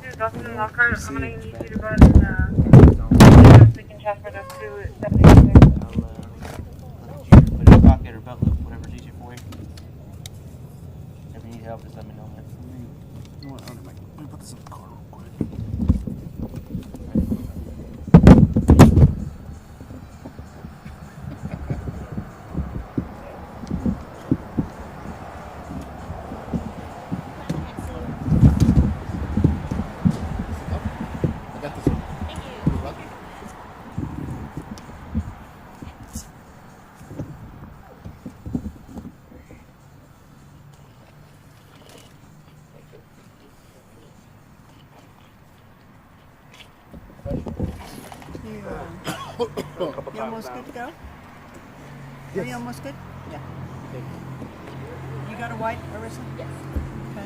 Dude, Dustin Lockhart, I'm gonna need you to go ahead and we can transfer those to 76. I'll put it in your pocket or belt loop, whatever's easier for you. If you need help, just let me know, man. Let me put this in the car real quick. I got this one. Thank you. You're welcome. You almost good to go? Are you almost good? Yeah. You got a white, Arissa? Yes. Okay.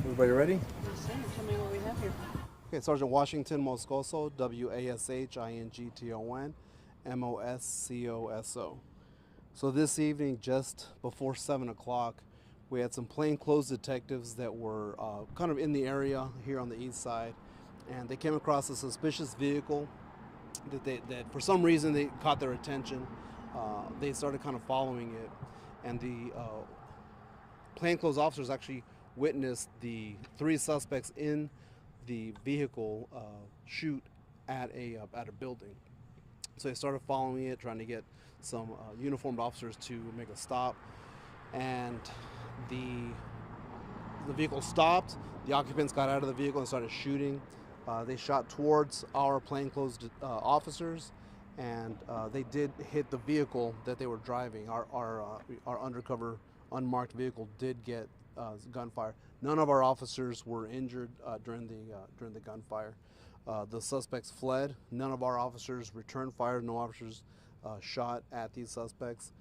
Everybody ready? Tell me what we have here. Okay, Sergeant Washington Moscoso, WASHINGTON, MOSCOSO. So this evening, just before 7 o'clock, we had some plainclothes detectives that were kind of in the area here on the east side, and they came across a suspicious vehicle that for some reason they caught their attention. They started kind of following it, and the plainclothes officers actually witnessed the three suspects in the vehicle shoot at a building. So they started following it, trying to get some uniformed officers to make a stop, and the vehicle stopped. The occupants got out of the vehicle and started shooting. They shot towards our plainclothes officers, and they did hit the vehicle that they were driving. Our undercover unmarked vehicle did get gunfire. None of our officers were injured during the gunfire. The suspects fled. None of our officers returned fire. No officers shot at these suspects.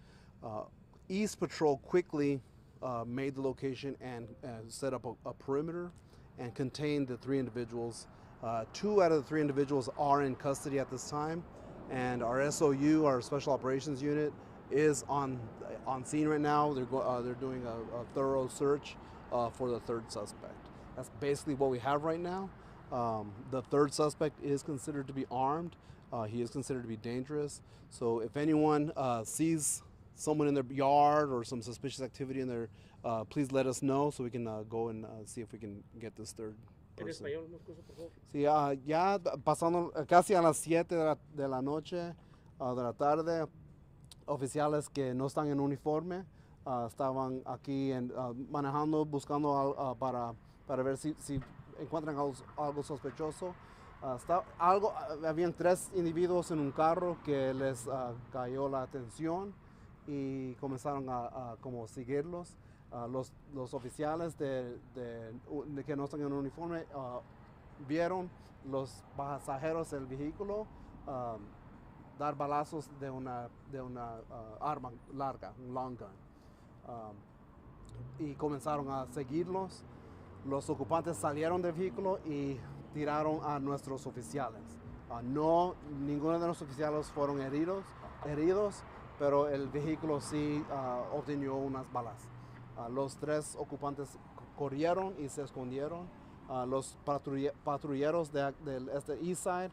East Patrol quickly made the location and set up a perimeter and contained the three individuals. Two out of the three individuals are in custody at this time, and our SOU, our Special Operations Unit, is on scene right now. They're doing a thorough search for the third suspect. That's basically what we have right now. The third suspect is considered to be armed. He is considered to be dangerous. So if anyone sees someone in their yard or some suspicious activity in there, please let us know so we can go and see if we can get this third person. Sí, ya pasando casi a las 7 de la noche, de la tarde, oficiales que no están en uniforme estaban aquí manejando, buscando para ver si encuentran algo sospechoso. Habían tres individuos en un carro que les cayó la atención y comenzaron a como seguirlos. Los oficiales de que no están en uniforme vieron los pasajeros del vehículo dar balazos de una arma larga, un long gun, y comenzaron a seguirlos. Los ocupantes salieron del vehículo y tiraron a nuestros oficiales. Ninguno de los oficiales fueron heridos, pero el vehículo sí obtuvo unas balas. Los tres ocupantes corrieron y se escondieron. Los patrulleros del East Side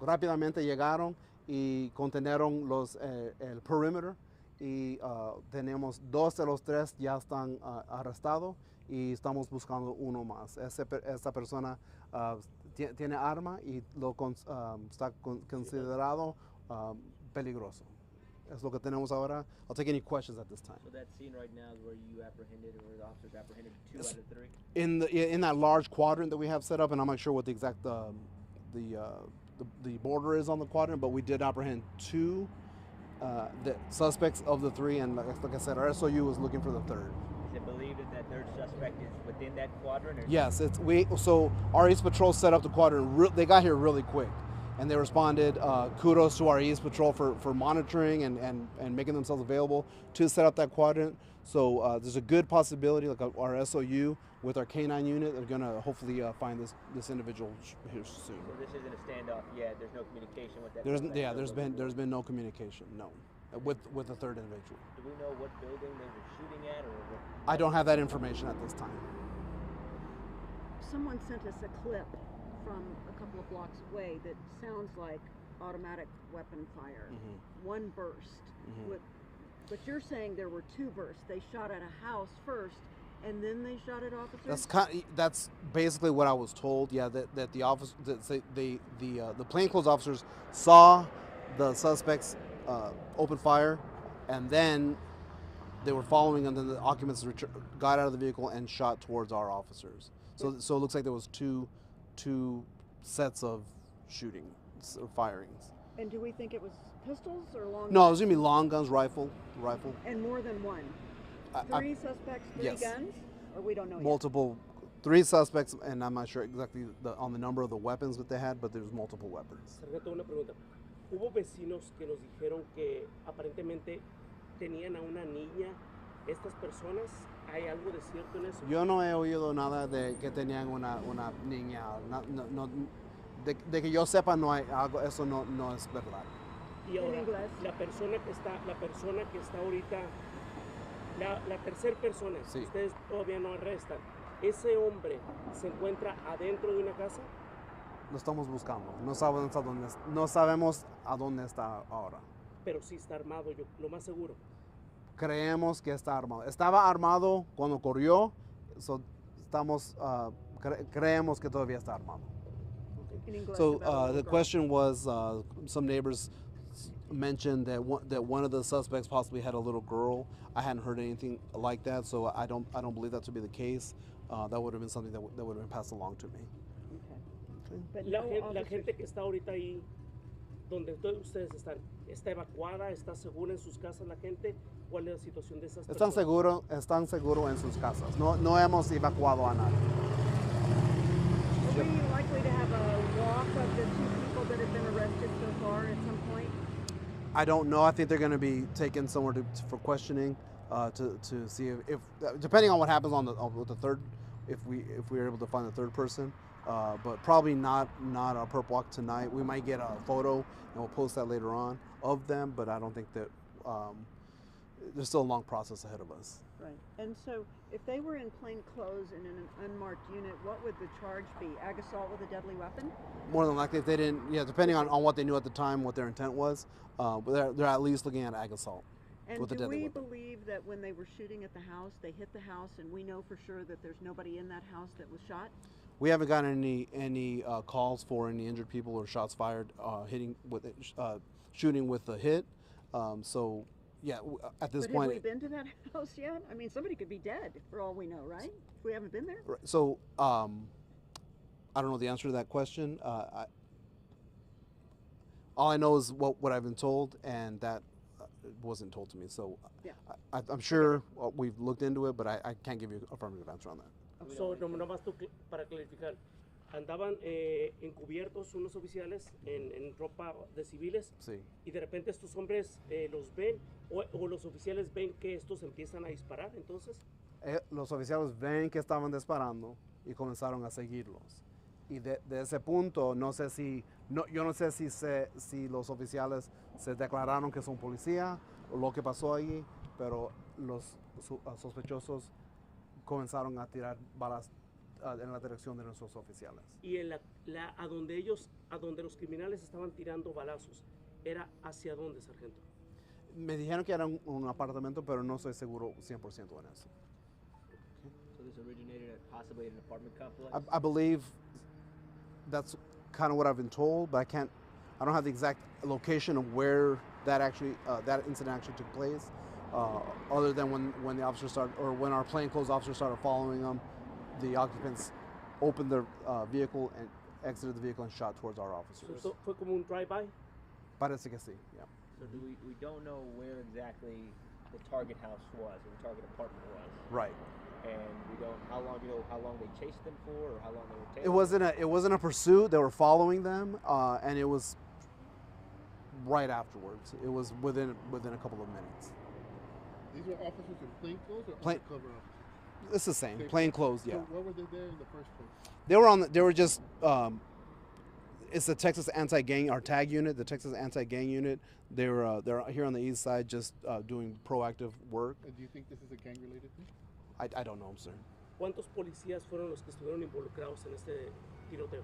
rápidamente llegaron y contenieron el perímetro, y tenemos 2 de los 3 ya están arrestados y estamos buscando uno más. Esta persona tiene arma y está considerado peligroso. Es lo que tenemos ahora. I'll take any questions at this time. So that scene right now is where you apprehended, or the officers apprehended 2 out of 3? In that large quadrant that we have set up, and I'm not sure what the exact the border is on the quadrant, but we did apprehend 2 the suspects of the 3, and like I said, our SOU was looking for the third. Is it believed that third suspect is within that quadrant? Or yes, so our East Patrol set up the quadrant. They got here really quick, and they responded. Kudos to our East Patrol for monitoring and making themselves available to set up that quadrant. So there's a good possibility, like our SOU with our K9 unit, they're going to hopefully find this individual here soon. So this isn't a standoff yet. There's no communication with that. There's been no communication, no, with the third individual. Do we know what building they were shooting at, or what? I don't have that information at this time. Someone sent us a clip from a couple of blocks away that sounds like automatic weapon fire. One burst. But you're saying there were two bursts. They shot at a house first, and then they shot at officers? That's basically what I was told. Yeah, that the officer, the plainclothes officers saw the suspects open fire, and then they were following, and then the occupants got out of the vehicle and shot towards our officers. So it looks like there was two sets of shootings or firings. And do we think it was pistols or long guns? No, it was gonna be long guns, rifle. And more than one? Three suspects, three yes. guns? Or we don't know multiple, 3 suspects, and I'm not sure exactly on the number of the weapons that they had, but there's multiple weapons. Sargento, una pregunta. Hubo vecinos que nos dijeron que aparentemente tenían a una niña. ¿Estas personas, hay algo de cierto en eso? Yo no he oído nada de que tenían una niña. De que yo sepa, no hay algo, eso no es verdad. Y ahora, ¿En inglés? la persona que está ahorita, la tercera persona, Sí. ustedes todavía no arrestan, ¿ese hombre se encuentra adentro de una casa? Lo estamos buscando. No sabemos a dónde está ahora. Pero sí está armado, lo más seguro. Creemos que está armado. Estaba armado cuando corrió. Creemos que todavía está armado. In English, So about a little the girl. question was, some neighbors mentioned that one of the suspects possibly had a little girl. I hadn't heard anything like that, so I don't believe that to be the case. That would have been something that would have been passed along to me. Okay. But La, no la officers- gente que está ahorita ahí, donde todos ustedes están, ¿está evacuada? ¿Está segura en sus casas la gente? ¿Cuál es la situación de esas Están personas? seguros en sus casas. No hemos evacuado a nadie. Are we likely to have a walk of the 2 people that have been arrested so far at some point? I don't know. I think they're going to be taken somewhere for questioning to see if depending on what happens with the third, if we're able to find the third person. But probably not a perp walk tonight. We might get a photo and we'll post that later on of them, but I don't think that there's still a long process ahead of us. Right. And so if they were in plain clothes and in an unmarked unit, what would the charge be? Ag assault with a deadly weapon? More than likely, if they didn't, depending on what they knew at the time, what their intent was, but they're at least looking at ag assault And with a do deadly we weapon. believe that when they were shooting at the house, they hit the house and we know for sure that there's nobody in that house that was shot? We haven't gotten any calls for any injured people or shots fired, shooting with a hit. So, yeah, at this But point. have we been to that house yet? I mean, somebody could be dead for all we know, right? We haven't been there? Right, so, I don't know the answer to that question. All I know is what I've been told, and that wasn't told to me. So, Yeah. I'm sure we've looked into it, but I can't give you an affirmative answer on that. So, nomás tú, para clarificar, andaban encubiertos unos oficiales en ropa de civiles Sí. y de repente estos hombres los ven o los oficiales ven que estos empiezan a disparar, entonces. Los oficiales ven que estaban disparando y comenzaron a seguirlos. Y de ese punto, yo no sé si los oficiales se declararon que son policía o lo que pasó allí, pero los sospechosos comenzaron a tirar balas en la dirección de nuestros oficiales. Y en a donde los criminales estaban tirando balazos, ¿era hacia dónde, sargento? Me dijeron que era un apartamento, pero no estoy seguro 100% en eso. So this originated possibly in an apartment complex? I believe that's kind of what I've been told, but I don't have the exact location of where that incident actually took place, other than when the officers started, or when our plainclothes officers started following them, the occupants opened their vehicle and exited the vehicle and shot towards our officers. So, ¿fue como un drive-by? Parece que sí, yeah. So we don't know where exactly the target house was, or the target apartment was. Right. And we don't. How long? You know how long they chased them for, or how long they were tailing? It wasn't a pursuit. They were following them, and it was right afterwards. It was within a couple of minutes. These were officers in plainclothes or Plain- undercover officers? It's the same, plain clothes. Yeah. So what were they there in the first place? They were just. It's the Texas Anti-Gang, our TAG unit, the Texas Anti-Gang unit. They're here on the east side, just doing proactive work. Do you think this is a gang-related thing? I don't know, sir. ¿Cuántos policías fueron los que estuvieron involucrados en este tiroteo?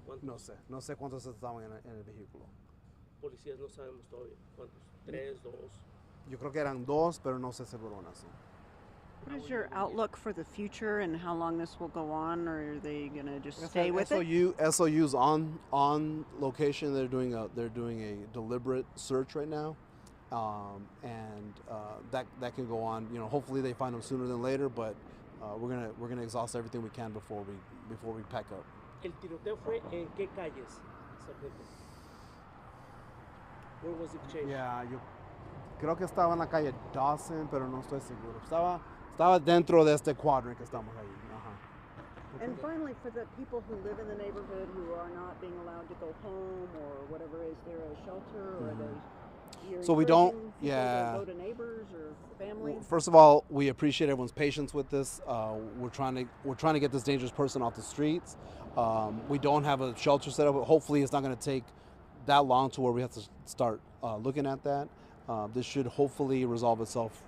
¿Cuántos No sé cuántos estaban en el vehículo. policías no sabemos todavía? ¿Cuántos? ¿3, 2? Yo creo que eran dos, pero no sé seguro aún así. What is your outlook for the future and how long this will go on, or are they going to just stay with it? SOU's on location. They're doing a deliberate search right now, and that can go on. You know, hopefully they find them sooner than later. But we're gonna exhaust everything we can before we pack up. ¿El tiroteo fue en qué calles, sargento? Where was it changed? Yeah, yo creo que estaba en la calle Dawson, pero no estoy seguro. Estaba dentro de este quadrant que estamos ahí. Ajá. And finally, for the people who live in the neighborhood who are not being allowed to go home or whatever, is there a shelter or are they? You're So we don't- encouraging people yeah. to go to neighbors or families. First of all, we appreciate everyone's patience with this. We're trying to get this dangerous person off the streets. We don't have a shelter set up. Hopefully, it's not going to take that long to where we have to start looking at that. This should hopefully resolve itself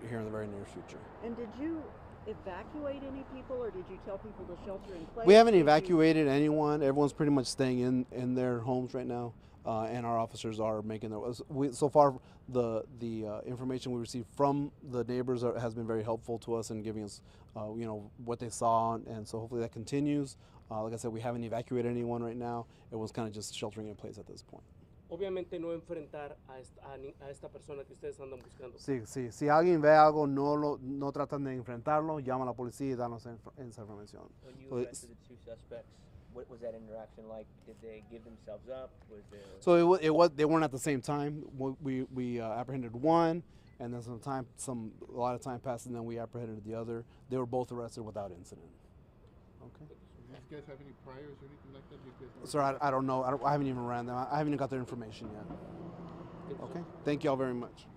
here in the very near future. And did you evacuate any people, or did you tell people to shelter in place? We haven't Did you- evacuated anyone. Everyone's pretty much staying in their homes right now, and our officers are making their. So far, the information we received from the neighbors has been very helpful to us in giving us, what they saw, and so hopefully that continues. Like I said, we haven't evacuated anyone right now. Everyone's kind of just sheltering in place at this point. Obviamente no enfrentar a esta persona que ustedes andan buscando. Sí. Si alguien ve algo, no tratan de enfrentarlo, llama a la policía y danos esa información. When you Well, arrested the two suspects, what was that interaction like? Did they give themselves up? Was there? So it was they weren't at the same time. We apprehended one, and then a lot of time passed, and then we apprehended the other. They were both arrested without incident. Okay. Do these guys have any priors or anything like that? Do you guys know? Sir, I don't know. I haven't even ran them. I haven't even got their information yet. Okay. Thank you all very much.